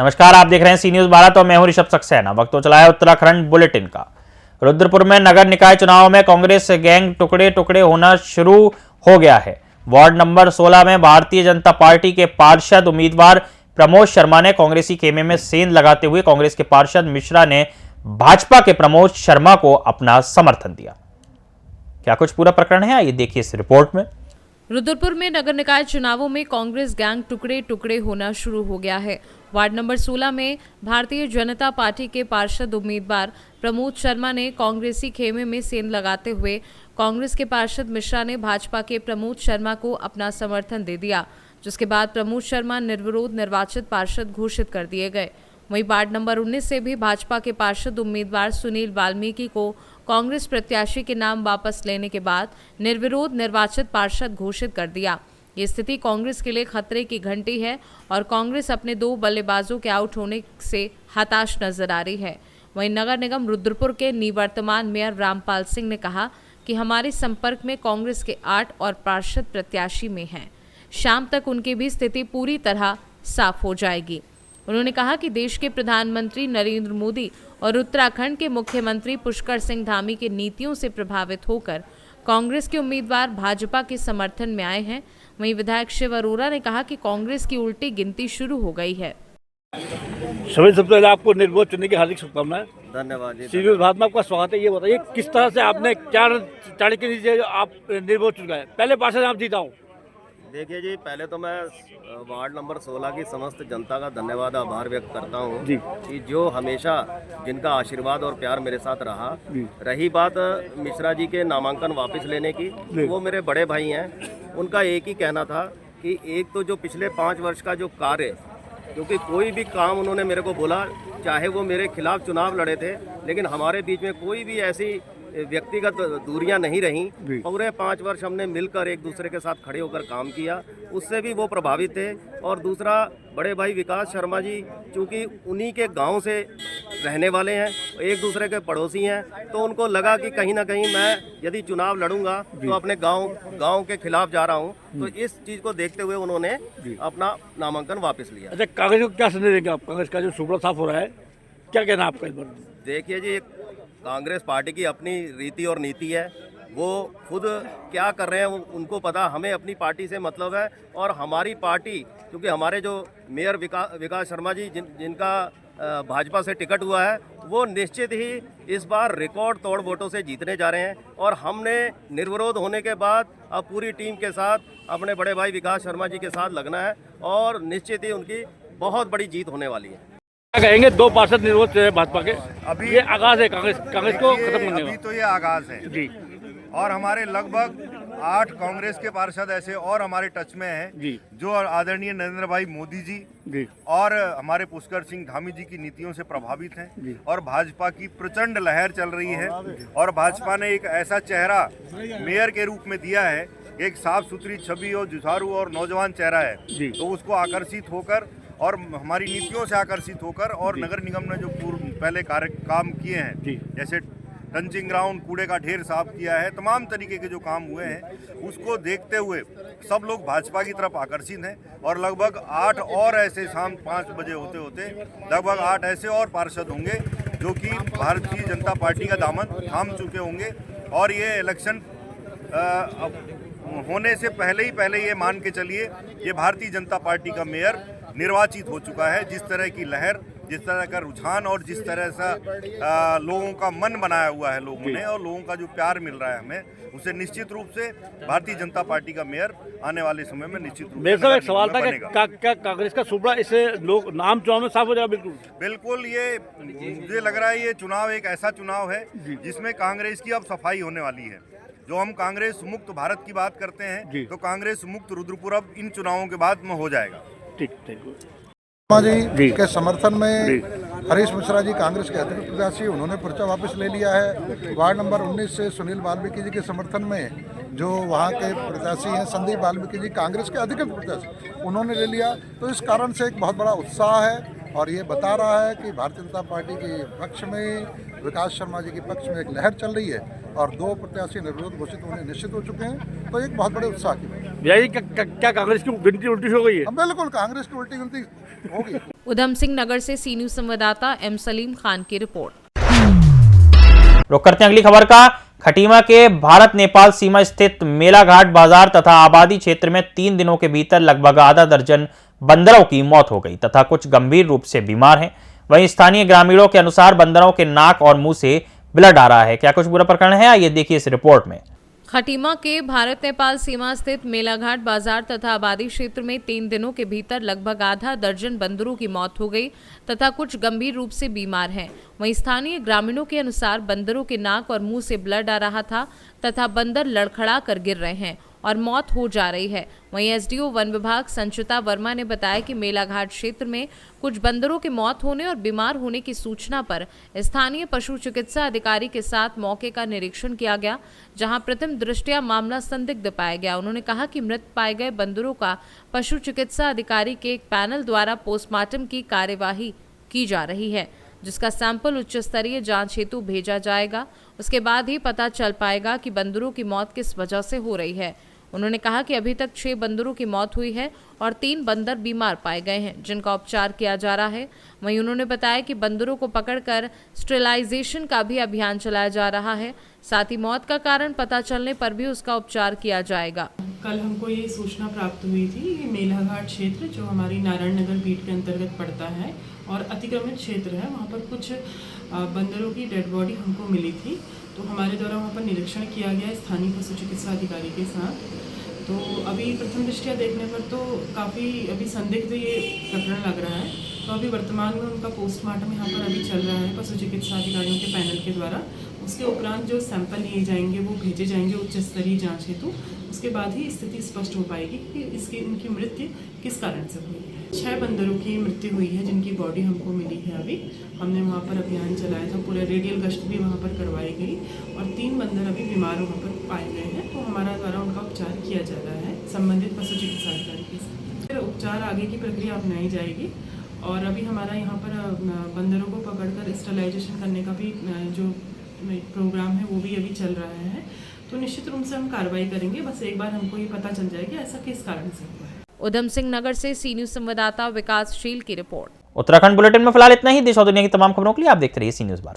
नमस्कार, आप देख रहे हैं सी न्यूज भारत और मैं हूं ऋषभ सक्सेना। वक्त तो चला है उत्तराखंड बुलेटिन का। रुद्रपुर में नगर निकाय चुनाव में कांग्रेस गैंग टुकड़े टुकड़े होना शुरू हो गया है। वार्ड नंबर 16 में भारतीय जनता पार्टी के पार्षद उम्मीदवार प्रमोद शर्मा ने कांग्रेसी खेमे में सेंध लगाते हुए कांग्रेस के पार्षद मिश्रा ने भाजपा के प्रमोद शर्मा को अपना समर्थन दिया। क्या कुछ पूरा प्रकरण है, आइए देखिए इस रिपोर्ट में। रुद्रपुर में नगर निकाय चुनावों में कांग्रेस गैंग टुकड़े टुकड़े होना शुरू हो गया है। वार्ड नंबर 16 में भारतीय जनता पार्टी के पार्षद उम्मीदवार प्रमोद शर्मा ने कांग्रेसी खेमे में सेंध लगाते हुए कांग्रेस के पार्षद मिश्रा ने भाजपा के प्रमोद शर्मा को अपना समर्थन दे दिया, जिसके बाद प्रमोद शर्मा निर्विरोध निर्वाचित पार्षद घोषित कर दिए गए। वहीं वार्ड नंबर 19 से भी भाजपा के पार्षद उम्मीदवार सुनील वाल्मीकि को कांग्रेस प्रत्याशी के नाम वापस लेने के बाद निर्विरोध निर्वाचित पार्षद घोषित कर दिया। ये स्थिति कांग्रेस के लिए खतरे की घंटी है और कांग्रेस अपने दो बल्लेबाजों के आउट होने से हताश नजर आ रही है। वहीं नगर निगम रुद्रपुर के निवर्तमान मेयर रामपाल सिंह ने कहा कि हमारे संपर्क में कांग्रेस के 8 और पार्षद प्रत्याशी में हैं। शाम तक उनकी भी स्थिति पूरी तरह साफ हो जाएगी। उन्होंने कहा कि देश के प्रधानमंत्री नरेंद्र मोदी और उत्तराखंड के मुख्यमंत्री पुष्कर सिंह धामी की नीतियों से प्रभावित होकर कांग्रेस के उम्मीदवार भाजपा के समर्थन में आए हैं। वहीं विधायक शिव अरोड़ा ने कहा कि कांग्रेस की उल्टी गिनती शुरू हो गई है। सबसे पहले आपको निर्विरोध चुनने की हार्दिक शुभकामनाएं। धन्यवाद जी। सी न्यूज भारत में आपका स्वागत है। ये बताइए किस तरह से आपने क्या चाणक्य के नीचे आप निर्विरोध चुन गए, पहले पार्षद आप जीता हूँ। देखिए जी, पहले तो मैं वार्ड नंबर 16 की समस्त जनता का धन्यवाद आभार व्यक्त करता हूँ कि जो हमेशा जिनका आशीर्वाद और प्यार मेरे साथ रहा। रही बात मिश्रा जी के नामांकन वापस लेने की, वो मेरे बड़े भाई हैं। उनका एक ही कहना था कि एक तो जो पिछले 5 वर्ष का जो कार्य, क्योंकि कोई भी काम उन्होंने मेरे को बोला, चाहे वो मेरे खिलाफ चुनाव लड़े थे, लेकिन हमारे बीच में कोई भी ऐसी व्यक्तिगत दूरियां नहीं रहीं। पूरे 5 वर्ष हमने मिलकर एक दूसरे के साथ खड़े होकर काम किया, उससे भी वो प्रभावित थे। और दूसरा, बड़े भाई विकास शर्मा जी चूँकि उन्हीं के गांव से रहने वाले हैं, एक दूसरे के पड़ोसी हैं, तो उनको लगा कि कहीं ना कहीं मैं यदि चुनाव लड़ूंगा तो अपने गांव के खिलाफ जा रहा हूं। तो इस चीज़ को देखते हुए उन्होंने अपना नामांकन वापस लिया। अच्छा, कांग्रेस को क्या संदेश देंगे आप? कांग्रेस का जो सुपड़ा साफ हो रहा है, क्या कहना आपका इस बार? देखिए जी, कांग्रेस पार्टी की अपनी रीति और नीति है, वो खुद क्या कर रहे हैं उनको पता। हमें अपनी पार्टी से मतलब है और हमारी पार्टी, क्योंकि हमारे जो मेयर विकास शर्मा जी जिनका भाजपा से टिकट हुआ है, वो निश्चित ही इस बार रिकॉर्ड तोड़ वोटों से जीतने जा रहे हैं। और हमने निर्विरोध होने के बाद अब पूरी टीम के साथ अपने बड़े भाई विकास शर्मा जी के साथ लगना है और निश्चित ही उनकी बहुत बड़ी जीत होने वाली है। क्या कहेंगे? 2 पार्षद निर्विरोध भाजपा के, अभी ये आगाज है कांग्रेस को खत्म करने अभी का। तो ये आगाज है जी। और हमारे लगभग 8 कांग्रेस के पार्षद ऐसे और हमारे टच में हैं जी, जो आदरणीय नरेंद्र भाई मोदी जी और हमारे पुष्कर सिंह धामी जी की नीतियों से प्रभावित हैं और भाजपा की प्रचंड लहर चल रही है। और भाजपा ने एक ऐसा चेहरा मेयर के रूप में दिया है, एक साफ सुथरी छवि और जुझारू और नौजवान चेहरा है, तो उसको आकर्षित होकर और हमारी नीतियों से आकर्षित होकर और नगर निगम ने जो पहले काम किए हैं, जैसे टंचिंग ग्राउंड, कूड़े का ढेर साफ किया है, तमाम तरीके के जो काम हुए हैं, उसको देखते हुए सब लोग भाजपा की तरफ आकर्षित हैं। और लगभग 8 और ऐसे शाम 5 बजे होते होते लगभग 8 ऐसे और पार्षद होंगे जो कि भारतीय जनता पार्टी का दामन थाम चुके होंगे। और ये इलेक्शन होने से पहले ये मान के चलिए, ये भारतीय जनता पार्टी का मेयर निर्वाचित हो चुका है। जिस तरह की लहर, जिस तरह का रुझान और जिस तरह से लोगों का मन बनाया हुआ है लोगों ने और लोगों का जो प्यार मिल रहा है हमें, उसे निश्चित रूप से भारतीय जनता पार्टी का मेयर आने वाले समय में निश्चित रूप से। मेरे साथ एक सवाल था कि क्या कांग्रेस का सुपड़ा इससे लोग नाम चुनाव में साफ हो जाएगा? बिल्कुल। ये मुझे लग रहा है ये चुनाव एक ऐसा चुनाव है जिसमें कांग्रेस की अब सफाई होने वाली है। जो हम कांग्रेस मुक्त भारत की बात करते हैं, तो कांग्रेस मुक्त रुद्रपुर अब इन चुनावों के बाद में हो जाएगा। ठीक जी के समर्थन में हरीश मिश्रा जी कांग्रेस के अध्यक्ष प्रत्याशी, उन्होंने पर्चा वापस ले लिया है। वार्ड नंबर 19 से सुनील वाल्मीकि जी के समर्थन में जो वहाँ के प्रत्याशी हैं संदीप वाल्मीकि जी कांग्रेस के अधिकृत प्रत्याशी, उन्होंने ले लिया। तो इस कारण से एक बहुत बड़ा उत्साह है और ये बता रहा है कि भारतीय जनता पार्टी के पक्ष में, विकास शर्मा जी के पक्ष में एक लहर चल रही है। और 2 प्रत्याशी निर्विरोध घोषित होने निश्चित हो चुके हैं। तो एक बहुत बड़े उत्साह की बात है। भैया जी क्या कांग्रेस की गिनती उल्टी हो गई है? अब बिल्कुल कांग्रेस की उल्टी गिनती होगी। उधम सिंह नगर से सी न्यूज संवाददाता एम सलीम खान की रिपोर्ट। रुक करते हैं अगली खबर का। खटीमा के भारत नेपाल सीमा स्थित मेलाघाट बाजार तथा आबादी क्षेत्र में 3 दिनों के भीतर लगभग आधा दर्जन बंदरों की मौत हो गई तथा कुछ गंभीर रूप से बीमार हैं। वहीं स्थानीय ग्रामीणों के अनुसार बंदरों के नाक और मुंह से ब्लड आ रहा है। क्या कुछ बुरा प्रकरण है, आइए देखिए इस रिपोर्ट में। खटीमा के भारत नेपाल सीमा स्थित मेलाघाट बाजार तथा आबादी क्षेत्र में 3 दिनों के भीतर लगभग आधा दर्जन बंदरों की मौत हो गई तथा कुछ गंभीर रूप से बीमार हैं। वहीं स्थानीय ग्रामीणों के अनुसार बंदरों के नाक और मुंह से ब्लड आ रहा था तथा बंदर लड़खड़ा कर गिर रहे हैं और मौत हो जा रही है। वहीं एसडीओ वन विभाग संचिता वर्मा ने बताया कि मेलाघाट क्षेत्र में कुछ बंदरों के मौत होने और बीमार होने की सूचना पर स्थानीय पशु चिकित्सा अधिकारी के साथ मौके का निरीक्षण किया गया, जहां प्रथम दृष्टया मामला संदिग्ध पाया गया। उन्होंने कहा कि मृत पाए गए बंदरों का पशु चिकित्सा अधिकारी के एक पैनल द्वारा पोस्टमार्टम की कार्यवाही की जा रही है, जिसका सैंपल उच्च स्तरीय जांच हेतु भेजा जाएगा। उसके बाद ही पता चल पाएगा कि बंदरों की मौत किस वजह से हो रही है। उन्होंने कहा कि अभी तक 6 बंदरों की मौत हुई है और 3 बंदर बीमार पाए गए हैं, जिनका उपचार किया जा रहा है। वहीं उन्होंने बताया कि बंदरों को पकड़कर स्टेरिलाइजेशन का भी अभियान चलाया जा रहा है। साथ ही मौत का कारण पता चलने पर भी उसका उपचार किया जाएगा। कल हमको ये सूचना प्राप्त हुई थी कि मेलाघाट क्षेत्र जो हमारी नारायण नगर बीट के अंतर्गत पड़ता है और अतिक्रमित क्षेत्र है, वहाँ पर कुछ बंदरों की डेड बॉडी हमको मिली थी। तो हमारे द्वारा वहाँ पर निरीक्षण किया गया स्थानीय पशु चिकित्सा अधिकारी के साथ। तो अभी प्रथम दृष्टया देखने पर तो काफ़ी अभी संदिग्ध ये प्रकरण लग रहा है। तो अभी वर्तमान में उनका पोस्टमार्टम यहाँ पर अभी चल रहा है पशु चिकित्सा अधिकारियों के पैनल के द्वारा। उसके उपरांत जो सैंपल लिए जाएंगे वो भेजे जाएंगे उच्च स्तरीय जाँच हेतु। उसके बाद ही स्थिति स्पष्ट हो पाएगी कि इनकी मृत्यु किस कारण से हुई है। 6 बंदरों की मृत्यु हुई है जिनकी बॉडी हमको मिली है। अभी हमने वहाँ पर अभियान चलाया था, पूरे रेडियल गश्त भी वहाँ पर करवाई गई और 3 बंदर अभी बीमार वहाँ पर पाए गए हैं। तो हमारा द्वारा उनका उपचार किया जा रहा है संबंधित पशु चिकित्सा अधिकारी के साथ। फिर उपचार आगे की प्रक्रिया अपनाई जाएगी और अभी हमारा यहाँ पर बंदरों को पकड़कर स्टेरिलाइजेशन करने का भी जो प्रोग्राम है वो भी अभी चल रहा है। तो निश्चित रूप से हम कार्रवाई करेंगे। बस एक बार हमको ये पता चल जाए कि ऐसा किस कारण से हुआ है। उधम सिंह नगर से सी न्यूज संवाददाता विकासशील की रिपोर्ट। उत्तराखंड बुलेटिन में फिलहाल इतना ही। देश और दुनिया की तमाम खबरों के लिए आप देखते रहिए सी न्यूज 12।